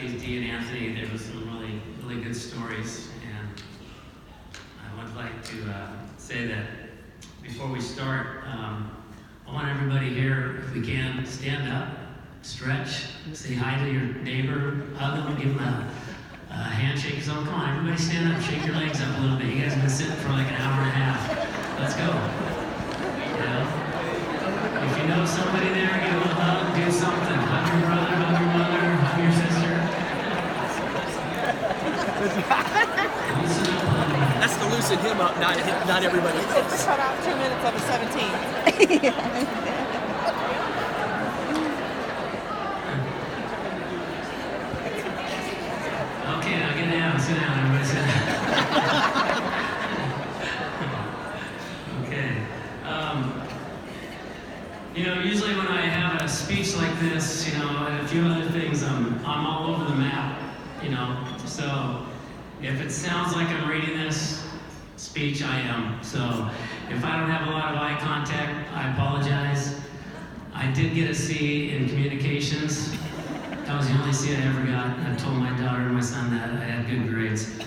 especially Dee and Anthony. There was some really, really good stories, and I would like to say that before we start, I want everybody here, if we can, stand up, stretch, say hi to your neighbor, hug them, give them a handshake. So come on, everybody stand up, shake your legs up a little bit. You guys have been sitting for like an hour and a half. Let's go. You know? If you know somebody there, give them a hug, do something. Hug your brother, hug your mother, hug your sister. Loosen up, honey. That's to loosen him up, not everybody else. Just cut out 2 minutes of the 17. Okay, now get down, sit down, everybody sit down. Okay. You know, usually when I have a speech like this, you know, and a few other things, I'm all over the map, you know. So if it sounds like I'm reading this speech, I am. So if I don't have a lot of eye contact, I apologize. I did get a C in communications. That was the only C I ever got. I told my daughter and my son that I had good grades.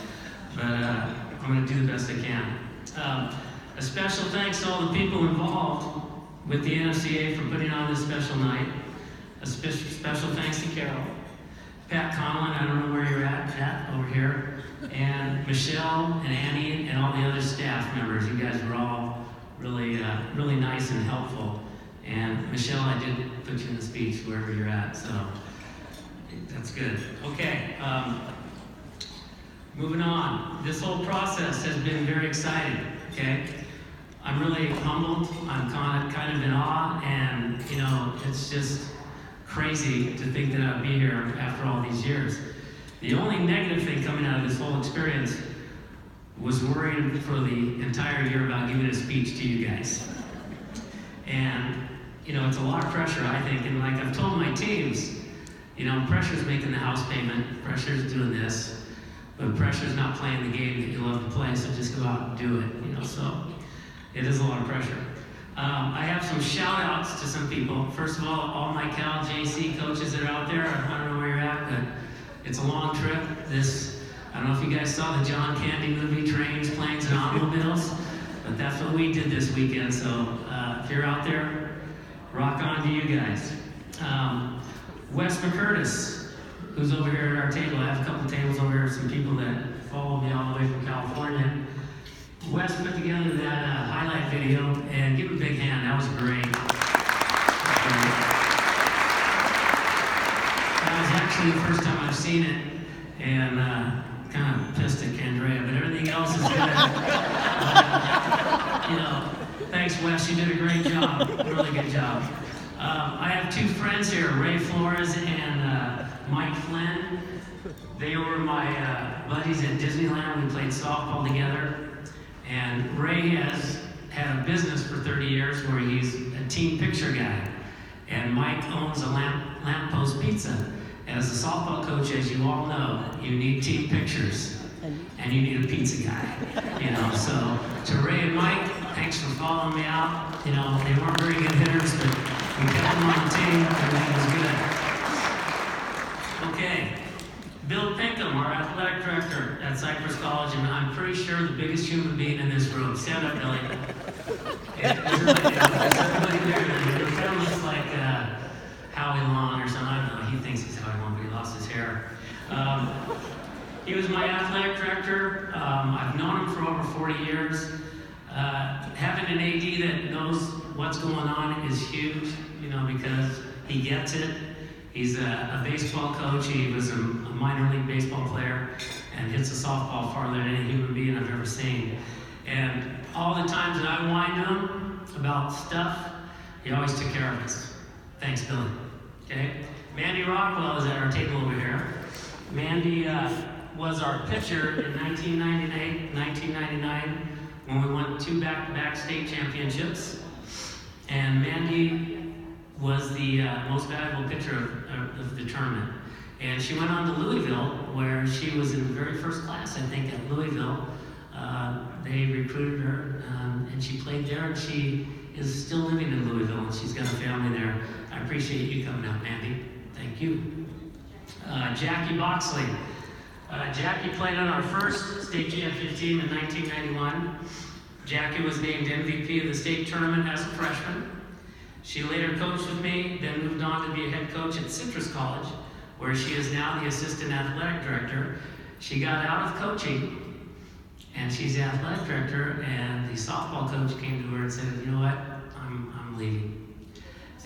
But I'm going to do the best I can. A special thanks to all the people involved with the NFCA for putting on this special night. A special thanks to Carol. Pat Conlon, I don't know where you're at, Pat, over here. And Michelle and Annie and all the other staff members. You guys were all really, really nice and helpful. And Michelle, I did put you in the speech wherever you're at, so that's good. Okay, moving on. This whole process has been very exciting, okay? I'm really humbled. I'm kind of in awe, and you know, it's just crazy to think that I'll be here after all these years. The only negative thing coming out of this whole experience was worrying for the entire year about giving a speech to you guys. And you know, it's a lot of pressure, I think, and like I've told my teams, you know, pressure's making the house payment, pressure's doing this, but pressure's not playing the game that you love to play, so just go out and do it, you know, so it is a lot of pressure. I have some shout outs to some people. First of all my Cal JC coaches that are out there, I don't know where you're at, but it's a long trip. I don't know if you guys saw the John Candy movie, Trains, Planes, and Automobiles, but that's what we did this weekend, so if you're out there, rock on to you guys. Wes McCurtis, who's over here at our table. I have a couple tables over here, some people that follow me all the way from California. Wes put together that highlight video, and give him a big hand. That was great. That was actually the first time I've seen it, and kind of pissed at Candrea, but everything else is good. You know, thanks, Wes. You did a great job. Really good job. I have two friends here, Ray Flores and Mike Flynn. They were my buddies at Disneyland. We played softball together. And Ray has had a business for 30 years where he's a team picture guy. And Mike owns a lamppost pizza. As a softball coach, as you all know, you need team pictures. And you need a pizza guy, you know. So to Ray and Mike, thanks for following me out. You know, they weren't very good hitters, but we kept them on the team. Everything was good. Okay, Bill Pinkham, our athletic director at Cypress College, and I'm pretty sure the biggest human being in this room. Stand up, Billy. Is everybody there? Your friend looks like Howie Long or something. I don't know. He thinks he's Howie Long, but he lost his hair. He was my athletic director. I've known him for over 40 years. Having an AD that knows what's going on is huge, you know, because he gets it. He's a baseball coach. He was a minor league baseball player and hits a softball farther than any human being I've ever seen. And all the times that I whined to him about stuff, he always took care of us. Thanks, Billy. Okay? Mandy Rockwell is at our table over here. Mandy was our pitcher in 1998, 1999, when we won 2 back-to-back state championships. And Mandy was the most valuable pitcher of the tournament. And she went on to Louisville, where she was in the very first class, I think, at Louisville. They recruited her, and she played there, and she is still living in Louisville, and she's got a family there. I appreciate you coming out, Mandy. Thank you. Jackie Boxley. Jackie played on our first state championship team in 1991. Jackie was named MVP of the state tournament as a freshman. She later coached with me, then moved on to be a head coach at Citrus College, where she is now the assistant athletic director. She got out of coaching, and she's the athletic director, and the softball coach came to her and said, you know what, I'm leaving.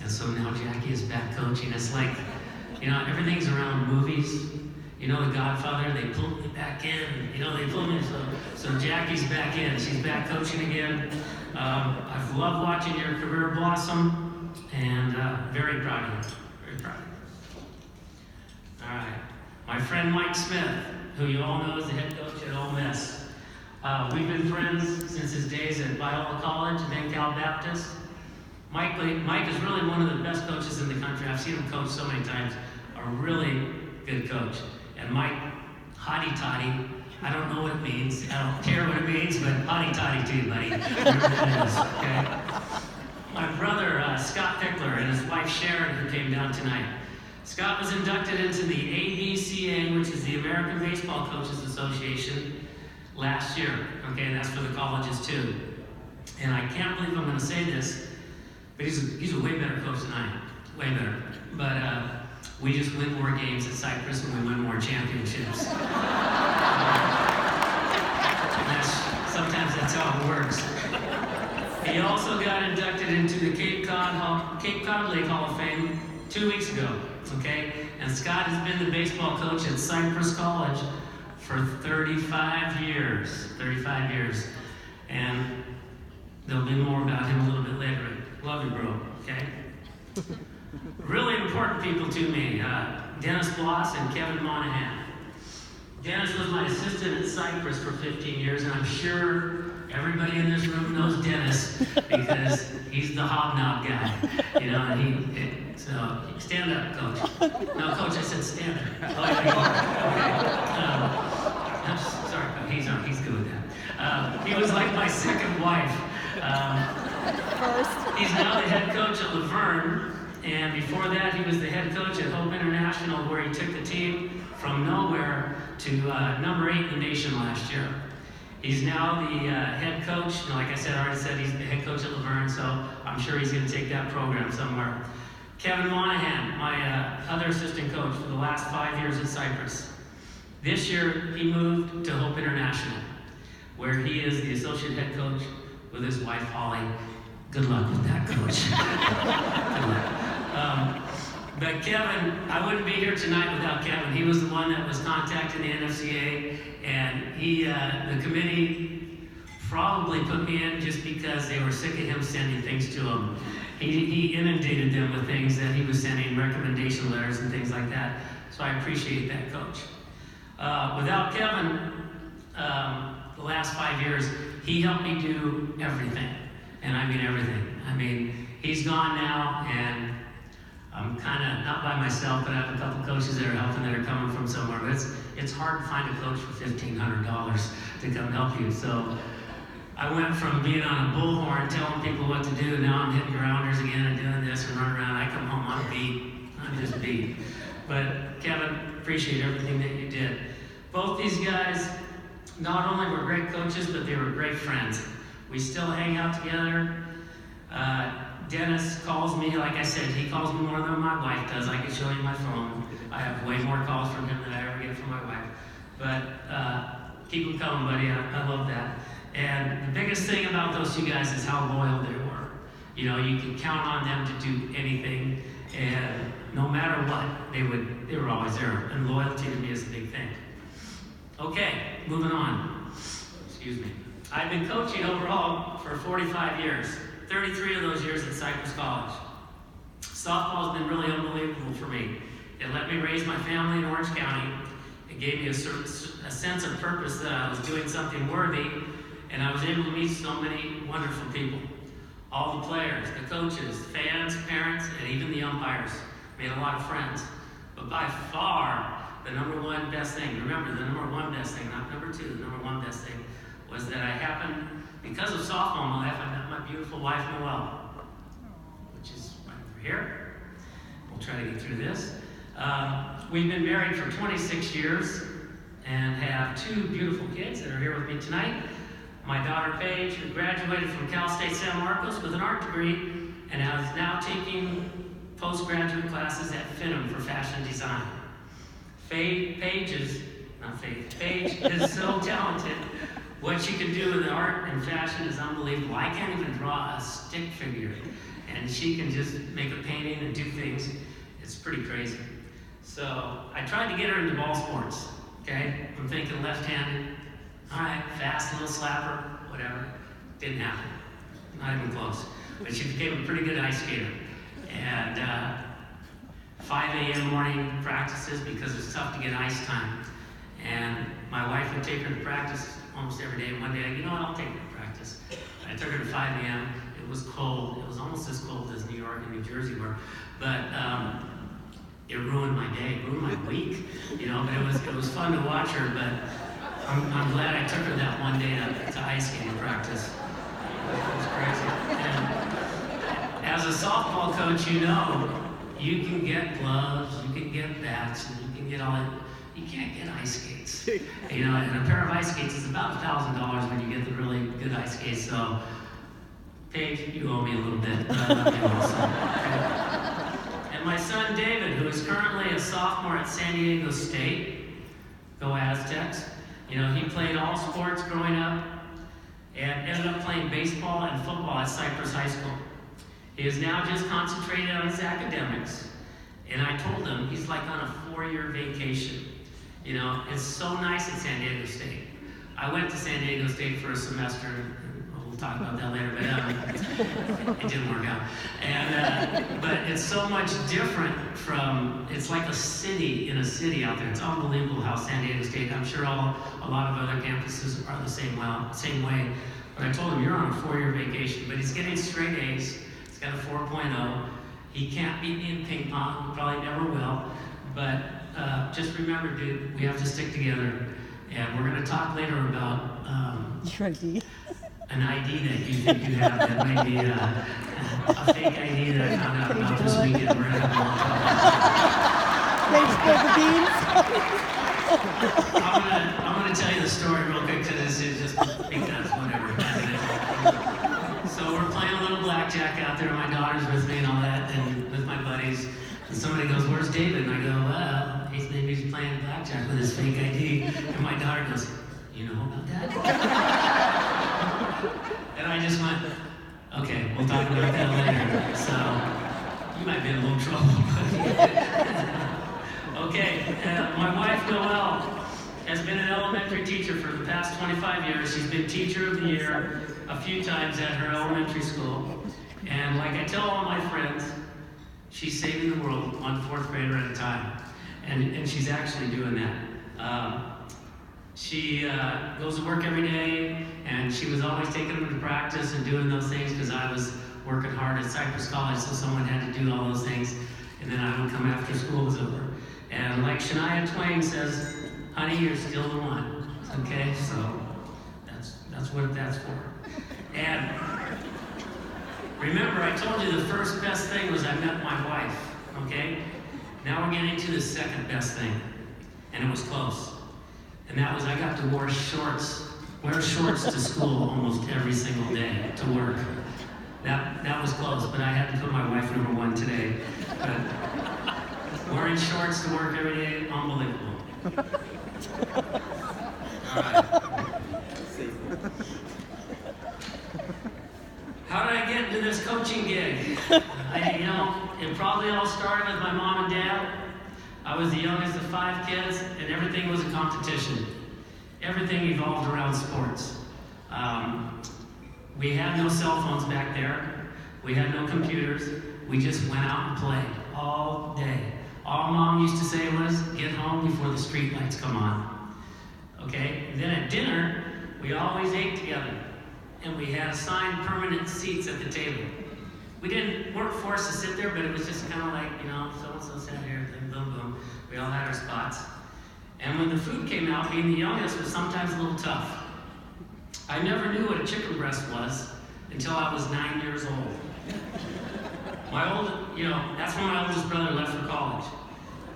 And so now Jackie is back coaching. It's like, you know, everything's around movies. You know, The Godfather, they pulled me back in. You know, they pulled me, so Jackie's back in. She's back coaching again. I've loved watching your career blossom, and very proud of you. Very proud of you. All right. My friend Mike Smith, who you all know is the head coach at Ole Miss. We've been friends since his days at Biola College and then Cal Baptist. Mike is really one of the best coaches in the country. I've seen him coach so many times. A really good coach. And Mike, hotty toddy, I don't know what it means. I don't care what it means, but hotty toddy too, buddy. Whatever it is, okay? My brother, Scott Pickler, and his wife Sharon, who came down tonight. Scott was inducted into the ABCA, which is the American Baseball Coaches Association, last year. Okay, that's for the colleges too. And I can't believe I'm going to say this, but he's a way better coach than I am. Way better. But we just win more games at Cypress and we win more championships. Sometimes that's how it works. He also got inducted into the Cape Cod Lake Hall of Fame 2 weeks ago. Okay? And Scott has been the baseball coach at Cypress College for 35 years. 35 years. And there'll be more about him a little bit later. Love you, bro. Okay? Really important people to me, Dennis Bloss and Kevin Monahan. Dennis was my assistant at Cypress for 15 years, and I'm sure everybody in this room knows Dennis because he's the hobnob guy. You know, and so stand up, coach. No, coach, I said stand up. Oh, yeah, okay. Sorry, he's good with that. He was like my second wife. He's now the head coach at Laverne. And before that, he was the head coach at Hope International, where he took the team from nowhere to number 8 in the nation last year. He's now the head coach. And like I said, I already said he's the head coach at Laverne, so I'm sure he's going to take that program somewhere. Kevin Monahan, my other assistant coach for the last 5 years at Cypress. This year, he moved to Hope International, where he is the associate head coach with his wife, Holly. Good luck with that, coach. Good luck. But Kevin, I wouldn't be here tonight without Kevin. He was the one that was contacting the NFCA, and the committee probably put me in just because they were sick of him sending things to them. He inundated them with things that he was sending, recommendation letters and things like that. So I appreciate that, coach. Without Kevin, the last 5 years, he helped me do everything. And I mean everything. I mean, he's gone now, and I'm kind of not by myself, but I have a couple coaches that are helping that are coming from somewhere. But it's hard to find a coach for $1,500 to come help you. So I went from being on a bullhorn telling people what to do. Now I'm hitting grounders again and doing this and running around. I come home, I'm beat. I'm just beat. But Kevin, appreciate everything that you did. Both these guys not only were great coaches, but they were great friends. We still hang out together. Dennis calls me, like I said, he calls me more than my wife does. I can show you my phone. I have way more calls from him than I ever get from my wife. But keep them coming, buddy. I love that. And the biggest thing about those two guys is how loyal they were. You know, you can count on them to do anything, and no matter what, they were always there. And loyalty to me is a big thing. Okay, moving on. Excuse me. I've been coaching overall for 45 years. 33 of those years at Cypress College. Softball's been really unbelievable for me. It let me raise my family in Orange County. It gave me a sense of purpose that I was doing something worthy, and I was able to meet so many wonderful people. All the players, the coaches, fans, parents, and even the umpires. Made a lot of friends. But by far, the number one best thing, remember, the number one best thing, not number two, the number one best thing, was that I happened, because of softball in my life, I met my beautiful wife, Noelle, which is right over here. We'll try to get through this. we've been married for 26 years and have two beautiful kids that are here with me tonight. My daughter Paige, who graduated from Cal State San Marcos with an art degree and is now taking postgraduate classes at Finham for fashion design. Paige is so talented. What she can do with art and fashion is unbelievable. I can't even draw a stick figure, and she can just make a painting and do things. It's pretty crazy. So I tried to get her into ball sports, okay? I'm thinking left-handed. All right, fast, little slapper, whatever. Didn't happen. Not even close. But she became a pretty good ice skater. And 5 a.m. morning practices because it's tough to get ice time. And my wife would take her to practice almost every day. One day, you know what, I'll take her to practice. I took her to 5 a.m. It was cold. It was almost as cold as New York and New Jersey were. But it ruined my day, ruined my week. You know, but it was fun to watch her. But I'm glad I took her that one day to ice skating practice. It was crazy. And as a softball coach, you know, you can get gloves, you can get bats, and you can get all that. You can't get ice skates. You know, and a pair of ice skates is about $1,000 when you get the really good ice skates. So, Paige, you owe me a little bit, but I love you also. Okay? And my son David, who is currently a sophomore at San Diego State, go Aztecs. You know, he played all sports growing up and ended up playing baseball and football at Cypress High School. He is now just concentrated on his academics. And I told him he's like on a 4-year vacation. You know, it's so nice at San Diego State. I went to San Diego State for a semester, and we'll talk about that later, but it didn't work out. And, but it's so much different from, it's like a city in a city out there. It's unbelievable how San Diego State, I'm sure a lot of other campuses are the same way. But I told him, you're on a 4-year vacation, but he's getting straight A's. He's got a 4.0. He can't beat me in ping pong, he probably never will. But just remember, dude, we have to stick together. And we're going to talk later about Your ID. an ID that you think you have that might be a fake ID that I found out about this weekend. We're going to have a long talk. They spill the beans. I'm gonna tell you the story real quick because this is just because whatever. So we're playing a little blackjack out there. My daughter's with me and all that, and with my buddies. And somebody goes, "Where's David?" And I go, "Well, he's playing blackjack with his fake ID." And my daughter goes, "You know about that?" And I just went, "Okay, we'll talk about that later." So you might be in a little trouble, buddy. Okay, my wife Noelle has been an elementary teacher for the past 25 years. She's been Teacher of the Year a few times at her elementary school. And like I tell all my friends, she's saving the world one 4th grader at a time. And she's actually doing that. She goes to work every day, and she was always taking them to practice and doing those things because I was working hard at Cypress College, so someone had to do all those things. And then I would come after school was over. And like Shania Twain says, honey, you're still the one. Okay, so that's what that's for. And remember, I told you the first best thing was I met my wife. Okay, now we're getting to the second best thing, and it was close. And that was I got to wear shorts to school almost every single day to work. That was close, but I had to put my wife number 1 today. But wearing shorts to work every day, unbelievable. All right. How did I get into this coaching gig? It probably all started with my mom and dad. I was the youngest of 5 kids, and everything was a competition. Everything evolved around sports. We had no cell phones back there. We had no computers. We just went out and played all day. All Mom used to say was, get home before the street lights come on. Okay? And then at dinner, we always ate together. And we had assigned permanent seats at the table. We weren't forced to sit there, but it was just kind of like, so-and-so sat here, then boom, boom. We all had our spots. And when the food came out, being the youngest was sometimes a little tough. I never knew what a chicken breast was until I was 9 years old. That's when my oldest brother left for college.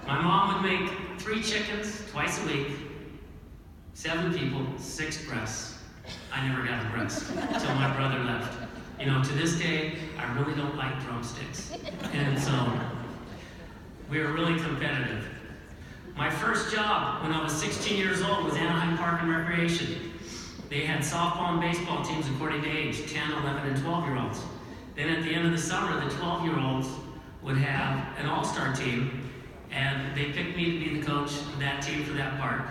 My mom would make 3 chickens twice a week, 7 people, 6 breasts. I never got a breast until my brother left. You know, to this day, I really don't like drumsticks. And so, we were really competitive. My first job when I was 16 years old was Anaheim Park and Recreation. They had softball and baseball teams according to age, 10, 11, and 12-year-olds. Then at the end of the summer, the 12-year-olds would have an all-star team, and they picked me to be the coach of that team for that park.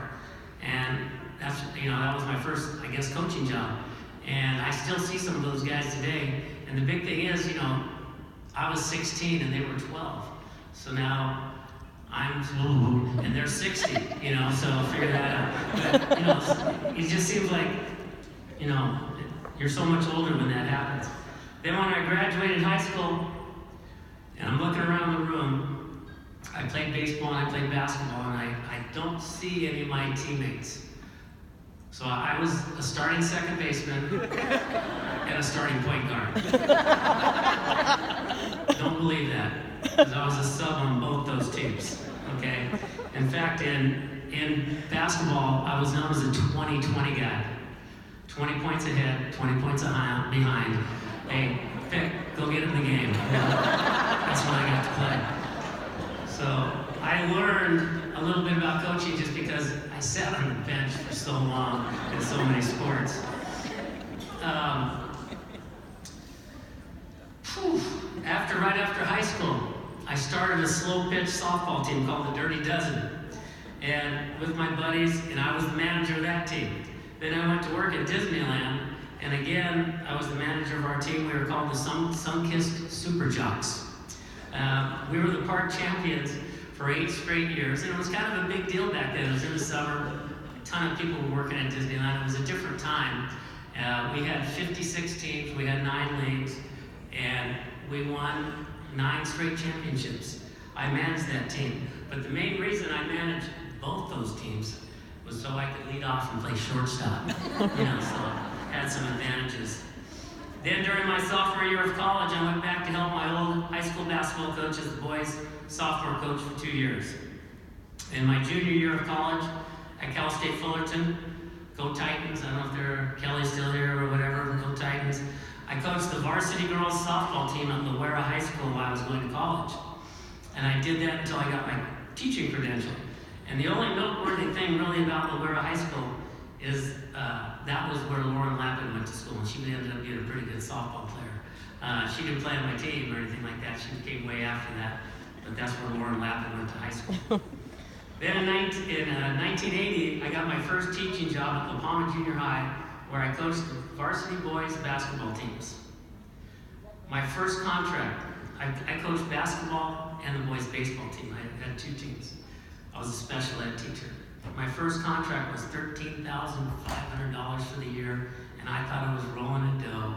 And that's, you know, that was my first, I guess, coaching job. And I still see some of those guys today. And the big thing is, you know, I was 16 and they were 12. So now I'm, and they're 60, you know, so figure that out. But, you know, it just seems like, you know, you're so much older when that happens. Then when I graduated high school, and I'm looking around the room, I played baseball and I played basketball, and I don't see any of my teammates. So I was a starting second baseman and a starting point guard. Don't believe that, because I was a sub on both those teams, okay? In fact, in basketball, I was known as a 20-20 guy. 20 points ahead, 20 points behind. Hey, pick, go get in the game. That's when I got to play. So I learned a little bit about coaching just because I sat on the bench for so long in so many sports. Right after high school, I started a slow pitch softball team called the Dirty Dozen. And with my buddies, and I was the manager of that team. Then I went to work at Disneyland, and again, I was the manager of our team. We were called the Sun-Kissed Super Jocks. We were the park champions for 8 straight years, and it was kind of a big deal back then. It was in the summer. A ton of people were working at Disneyland. It was a different time. We had 56 teams. We had 9 leagues, and we won 9 straight championships. I managed that team, but the main reason I managed both those teams was so I could lead off and play shortstop. You know, so had some advantages. Then during my sophomore year of college, I went back to help my old high school basketball coach as the boys' sophomore coach for 2 years. In my junior year of college at Cal State Fullerton, go Titans, I don't know if Kelly's still here or whatever, go Titans. I coached the varsity girls softball team at Loera High School while I was going to college. And I did that until I got my teaching credential. And the only noteworthy thing really about Loera High School is that was where Lauren Lappin went to school, and she ended up being a pretty good softball player. She didn't play on my team or anything like that. She came way after that, but that's where Lauren Lappin went to high school. Then in 1980, I got my first teaching job at La Palma Junior High, where I coached the varsity boys basketball teams. My first contract, I coached basketball and the boys baseball team. I had 2 teams. I was a special ed teacher. My first contract was $13,500 for the year, and I thought it was rolling in dough.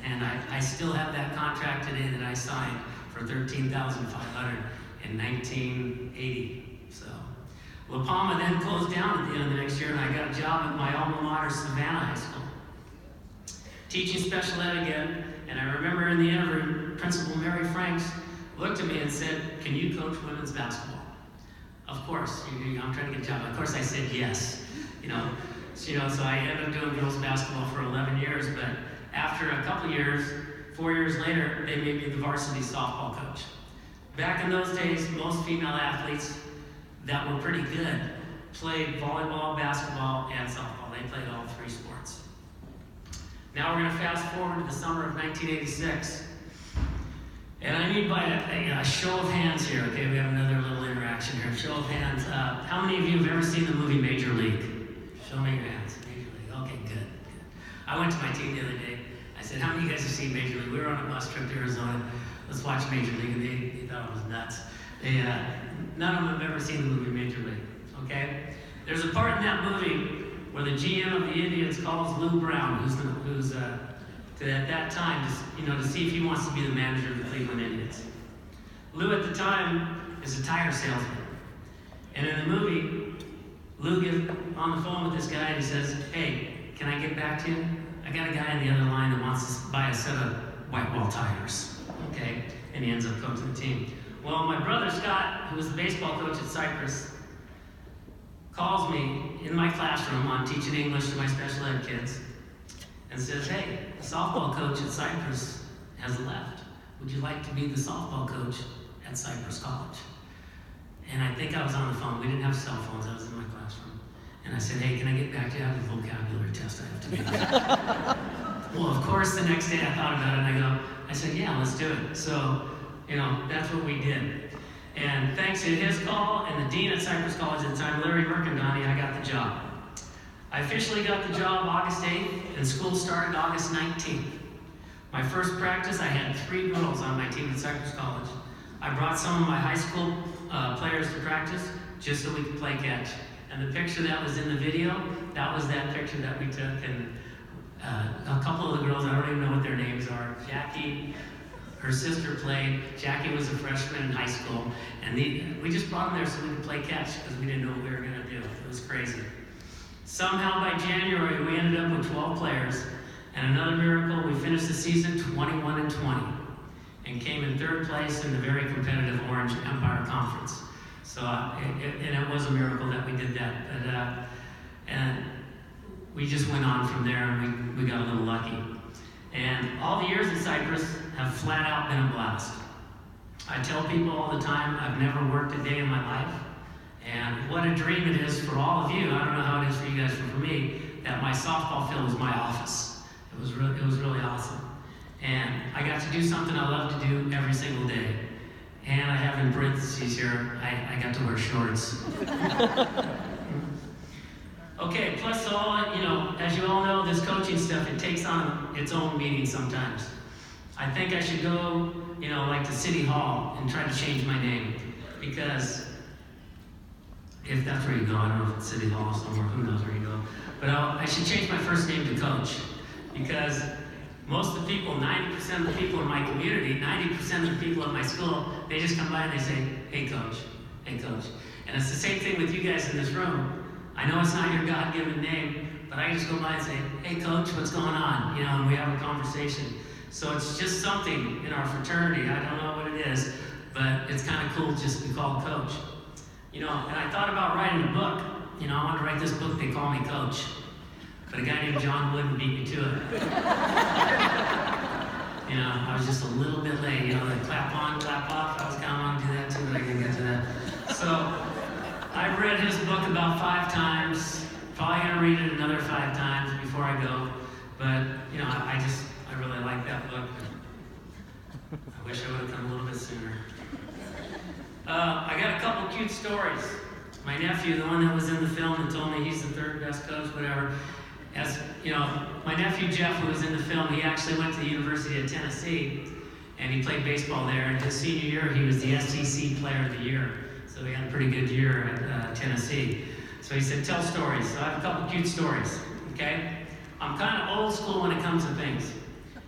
And I still have that contract today that I signed for $13,500 in 1980. So, La Palma then closed down at the end of the next year, and I got a job at my alma mater, Savannah High School, teaching special ed again. And I remember in the interview, Principal Mary Franks looked at me and said, "Can you coach women's basketball?" Of course, I'm trying to get a job. Of course I said yes. So I ended up doing girls basketball for 11 years, but after a couple years, 4 years later, they made me the varsity softball coach. Back in those days, most female athletes that were pretty good played volleyball, basketball, and softball. They played all 3 sports. Now we're going to fast forward to the summer of 1986. And I need by a show of hands here, okay? We have another little interaction here. Show of hands. How many of you have ever seen the movie Major League? Show me your hands. Major League. Okay, good. I went to my team the other day. I said, how many of you guys have seen Major League? We were on a bus trip to Arizona. Let's watch Major League. And they thought it was nuts. None of them have ever seen the movie Major League, okay? There's a part in that movie where the GM of the Indians calls Lou Brown, who's at that time, to see if he wants to be the manager of the Cleveland Indians. Lou at the time is a tire salesman. And in the movie, Lou gets on the phone with this guy and he says, "Hey, can I get back to you? I got a guy on the other line that wants to buy a set of white wall tires." Okay? And he ends up coaching the team. Well, my brother Scott, who was the baseball coach at Cypress, calls me in my classroom. I'm teaching English to my special ed kids, and says, hey, the softball coach at Cypress has left. Would you like to be the softball coach at Cypress College? And I think I was on the phone. We didn't have cell phones. I was in my classroom. And I said, hey, can I get back to you? I have a vocabulary test I have to do. Well, of course, the next day I thought about it, and I said, yeah, let's do it. So, that's what we did. And thanks to his call and the dean at Cypress College at the time, Larry Mercandani, I got the job. I officially got the job August 8th, and school started August 19th. My first practice, I had 3 girls on my team at Cypress College. I brought some of my high school players to practice just so we could play catch. And the picture that was in the video, that was that picture that we took. And a couple of the girls, I don't even know what their names are. Jackie, her sister played. Jackie was a freshman in high school. And we just brought them there so we could play catch because we didn't know what we were going to do. It was crazy. Somehow by January, we ended up with 12 players. And another miracle, we finished the season 21-20 and came in 3rd place in the very competitive Orange Empire Conference. So it was a miracle that we did that. And we just went on from there, and we got a little lucky. And all the years at Cypress have flat out been a blast. I tell people all the time, I've never worked a day in my life. And what a dream it is for all of you. I don't know how it is for you guys, but for me, that my softball field was my office. It was really awesome. And I got to do something I love to do every single day. And I have in parentheses here, I got to wear shorts. Okay, plus all, as you all know, this coaching stuff, it takes on its own meaning sometimes. I think I should go, like to City Hall and try to change my name. Because if that's where you go, I don't know if it's City Hall or somewhere, who knows where you go. But I should change my first name to Coach. Because most of the people, 90% of the people in my community, 90% of the people at my school, they just come by and they say, hey coach, hey coach. And it's the same thing with you guys in this room. I know it's not your God-given name, but I just go by and say, hey coach, what's going on? And we have a conversation. So it's just something in our fraternity. I don't know what it is, but it's kind of cool just to be called coach. And I thought about writing a book. I want to write this book, They Call Me Coach. But a guy named John Wooden beat me to it. I was just a little bit late. The clap on, clap off. I was kind of wanting to do that too, but I didn't get to that. So I've read his book about 5 times. Probably gonna read it another 5 times before I go. But I really like that book. I wish I would have come a little bit sooner. I got a couple cute stories. My nephew, the one that was in the film that told me he's the 3rd best coach, whatever. As my nephew Jeff, who was in the film, he actually went to the University of Tennessee, and he played baseball there. And his senior year, he was the SEC Player of the Year. So he had a pretty good year at Tennessee. So he said, tell stories. So I have a couple cute stories, okay? I'm kind of old school when it comes to things.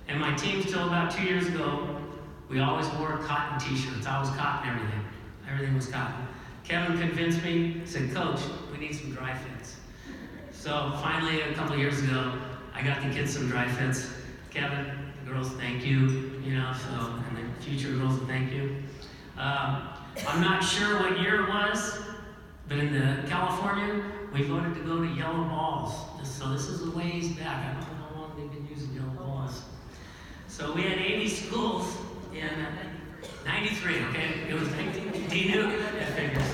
And my team, till about 2 years ago, we always wore cotton t-shirts. I was cotton everything. Everything was cotton. Kevin convinced me, said, Coach, we need some dry fits. So finally, a couple years ago, I got the kids some dry fits. Kevin, the girls, thank you, and the future girls, thank you. I'm not sure what year it was, but in California, we voted to go to yellow balls. So this is a ways back. I don't know how long they've been using yellow balls. So we had 80 schools in 93, okay? It was 19, do you know? That figures.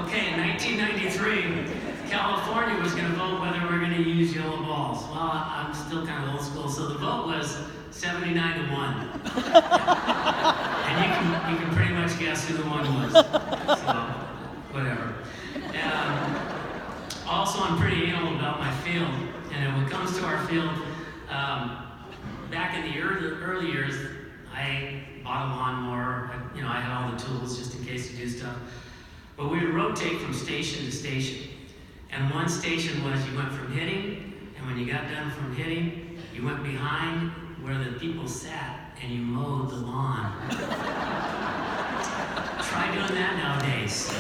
Okay, in 1993, California was going to vote whether we were going to use yellow balls. Well, I'm still kind of old school, so the vote was 79-1. And you can pretty much guess who the one was. So, whatever. Also, I'm pretty anal about my field. And when it comes to our field, back in the early years, I bought a lawnmower. I had all the tools just in case to do stuff. But we would rotate from station to station. And one station was you went from hitting, and when you got done from hitting, you went behind where the people sat and you mowed the lawn. Try doing that nowadays.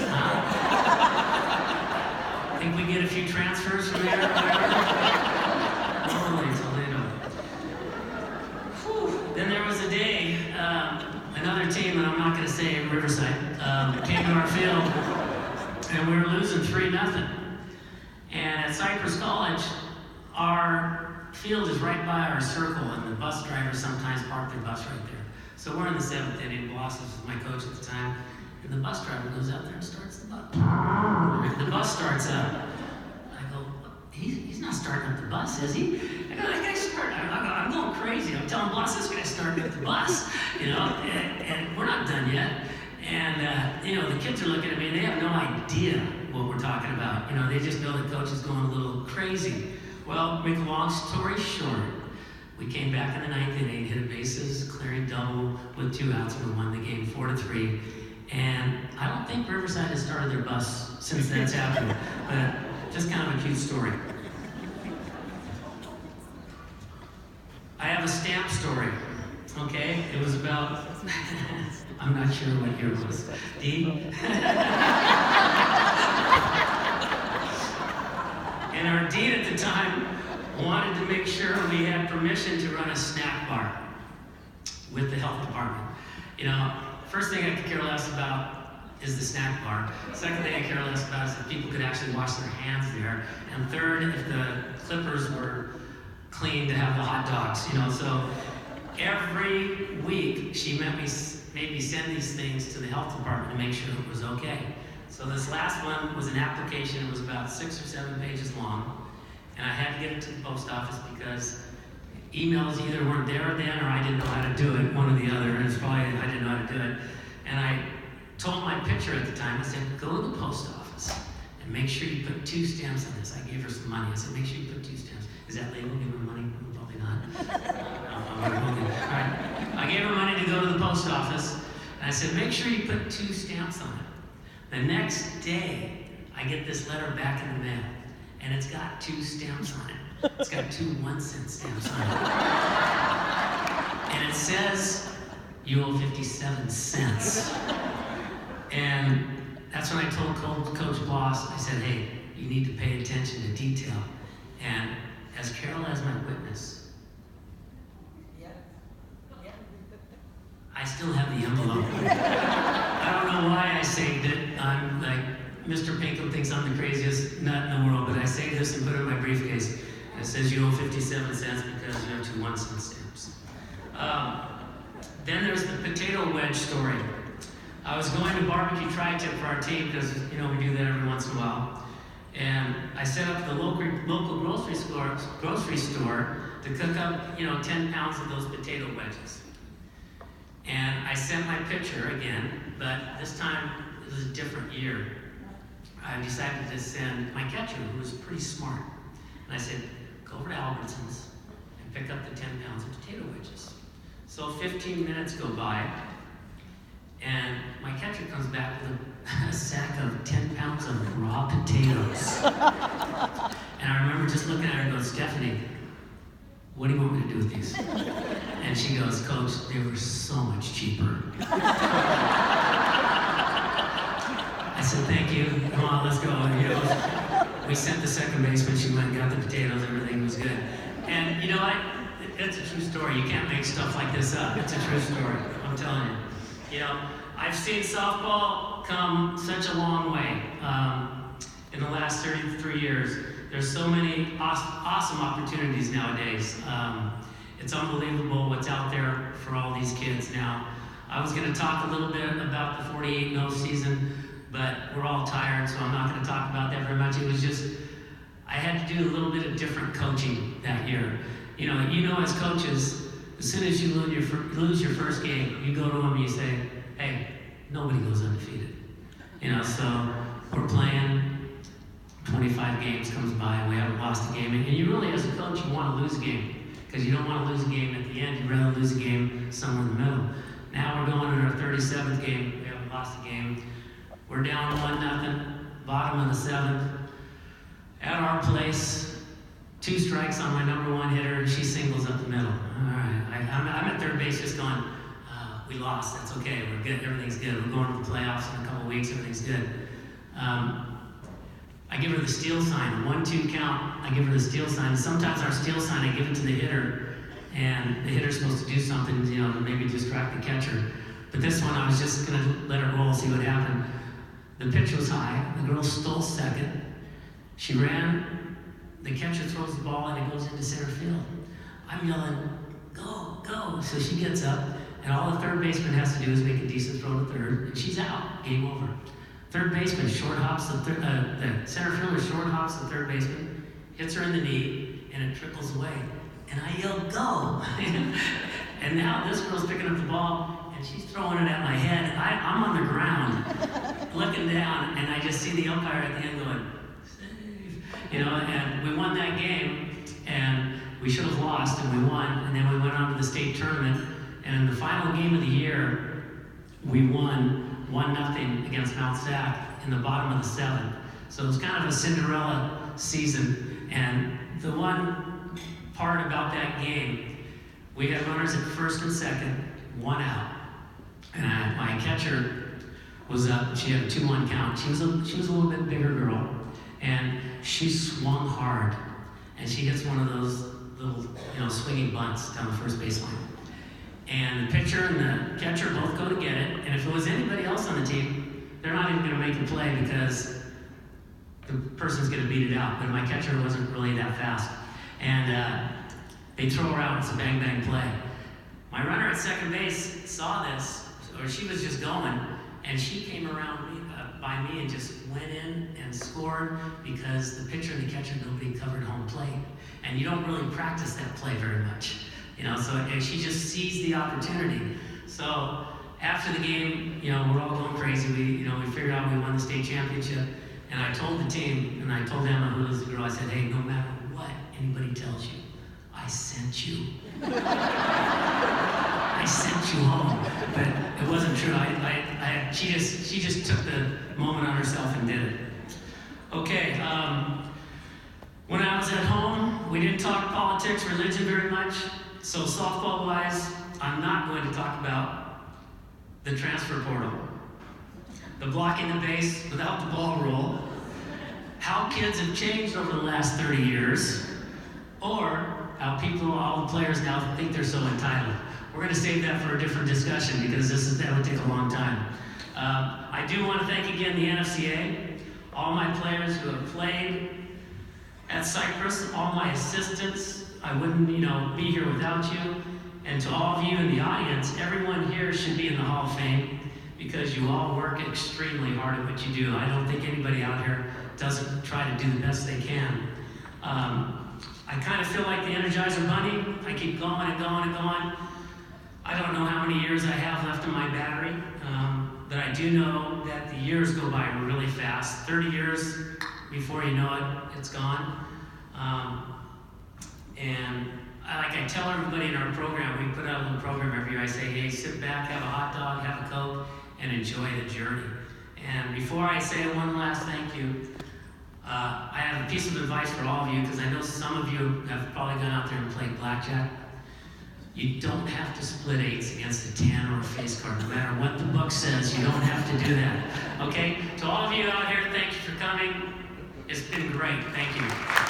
Think we get a few transfers from there? Mow the another team that I'm not going to say, Riverside, came to our field, and we were losing 3-0. And at Cypress College, our field is right by our circle, and the bus drivers sometimes park their bus right there. So we're in the 7th inning. Bloss was my coach at the time, and the bus driver goes out there and starts the bus. The bus starts up. I go, he's not starting up the bus, is he? I go, that guy's starting. I'm going crazy. I'm telling Bloss, this guy's starting up the bus, and we're not done yet. And, the kids are looking at me, and they have no idea what we're talking about. They just know the coach is going a little crazy. Well, make a long story short, we came back in the 9th inning, hit a bases, clearing double with 2 outs, and we won the game 4-3. And I don't think Riverside has started their bus since that's happened, but just kind of a cute story. I have a stamp story, okay? It was about, I'm not sure what year it was. D? And our dean at the time wanted to make sure we had permission to run a snack bar with the health department. First thing I could care less about is the snack bar. Second thing I care less about is if people could actually wash their hands there. And third, if the clippers were clean to have the hot dogs. So every week she made me send these things to the health department to make sure it was okay. So this last one was an application. It was about 6 or 7 pages long. And I had to get it to the post office because emails either weren't there then or I didn't know how to do it, one or the other. And it's probably I didn't know how to do it. And I told my pitcher at the time, I said, go to the post office and make sure you put 2 stamps on this. I gave her some money. I said, make sure you put 2 stamps. Is that legal? Give her money? Probably not. All right. I gave her money to go to the post office. And I said, make sure you put 2 stamps on it. The next day, I get this letter back in the mail, and it's got 2 stamps on it. It's got 2 1-cent stamps on it. And it says, you owe 57 cents. And that's when I told Coach Bloss, I said, hey, you need to pay attention to detail. And as Carol as my witness, I still have the envelope. I don't know why I saved it. I'm like, Mr. Pinkham thinks I'm the craziest nut in the world, but I saved this and put it in my briefcase. And it says you owe 57 cents because you have 2 1-cent stamps. Then there's the potato wedge story. I was going to barbecue tri-tip for our team because, we do that every once in a while. And I set up the local grocery store to cook up, 10 pounds of those potato wedges. And I sent my pitcher again, but this time it was a different year. I decided to send my catcher, who was pretty smart. And I said, go over to Albertsons and pick up the 10 pounds of potato wedges. So 15 minutes go by, and my catcher comes back with a sack of 10 pounds of raw potatoes. And I remember just looking at her and going, Stephanie, what do you want me to do with these? And she goes, Coach, they were so much cheaper. I said, thank you. Come on, let's go. We sent the second baseman. She went and got the potatoes. Everything was good. And it's a true story. You can't make stuff like this up. It's a true story. I'm telling you. I've seen softball come such a long way in the last 33 years. There's so many awesome opportunities nowadays. It's unbelievable what's out there for all these kids now. I was going to talk a little bit about the 48-0 season, but we're all tired, so I'm not going to talk about that very much. It was just, I had to do a little bit of different coaching that year. As coaches, as soon as you lose your first game, you go to them and you say, hey, nobody goes undefeated. So we're playing, 25 games comes by and we haven't lost a game. And you really, as a coach, you want to lose a game because you don't want to lose a game at the end. You'd rather lose a game somewhere in the middle. Now we're going in our 37th game. We haven't lost a game. We're down 1-0, bottom of the 7th. At our place, 2 strikes on my number 1 hitter. She singles up the middle. All right. I'm at third base just going, we lost. That's okay. We're good. Everything's good. We're going to the playoffs in a couple weeks. Everything's good. I give her the steal sign, a 1-2 count. I give her the steal sign. Sometimes our steal sign, I give it to the hitter, and the hitter's supposed to do something, to maybe distract the catcher. But this one, I was just going to let her roll, see what happened. The pitch was high. The girl stole second. She ran. The catcher throws the ball, and it goes into center field. I'm yelling, go, go. So she gets up, and all the third baseman has to do is make a decent throw to third, and she's out. Game over. Third baseman short hops the center fielder short hops the third baseman, hits her in the knee, and it trickles away. And I yell, go! And now this girl's picking up the ball, and she's throwing it at my head. I'm on the ground, looking down, and I just see the umpire at the end going, save. You know, and we won that game, and we should have lost, and we won, and then we went on to the state tournament, and in the final game of the year, we won 1-0 against Mount Sac in the bottom of the seventh. So it was kind of a Cinderella season, and the one part about that game, we had runners at first and second, 1 out. And my catcher was up. She had a 2-1 count. She was a little bit bigger girl, and she swung hard, and she hits one of those little, swinging bunts down the first baseline. And the pitcher and the catcher both go to get it, and if it was anybody else on the team, they're not even going to make a play because the person's going to beat it out. But my catcher wasn't really that fast, and they throw her out. It's a bang-bang play. My runner at second base saw this, or she was just going, and she came around me, by me and just went in and scored because the pitcher and the catcher, nobody covered home plate. And you don't really practice that play very much. So she just seized the opportunity. So after the game, we're all going crazy. We figured out we won the state championship. And I told the team, and I told Emma, who was the girl, I said, hey, no matter what anybody tells you, I sent you. I sent you home. But it wasn't true. She just took the moment on herself and did it. Okay, when I was at home, we didn't talk politics, religion very much. So softball-wise, I'm not going to talk about the transfer portal, the blocking the base without the ball rule, how kids have changed over the last 30 years, or how all the players now think they're so entitled. We're going to save that for a different discussion because that would take a long time. I do want to thank again the NFCA, all my players who have played at Cypress, all my assistants. I wouldn't, be here without you. And to all of you in the audience, everyone here should be in the Hall of Fame because you all work extremely hard at what you do. I don't think anybody out here doesn't try to do the best they can. I kind of feel like the Energizer Bunny. I keep going and going and going. I don't know how many years I have left in my battery, but I do know that the years go by really fast. 30 years, before you know it, it's gone. And like I tell everybody in our program, we put out a little program every year. I say, hey, sit back, have a hot dog, have a Coke, and enjoy the journey. And before I say one last thank you, I have a piece of advice for all of you, because I know some of you have probably gone out there and played blackjack. You don't have to split eights against a 10 or a face card, no matter what the book says. You don't have to do that. Okay? To all of you out here, thank you for coming. It's been great. Thank you.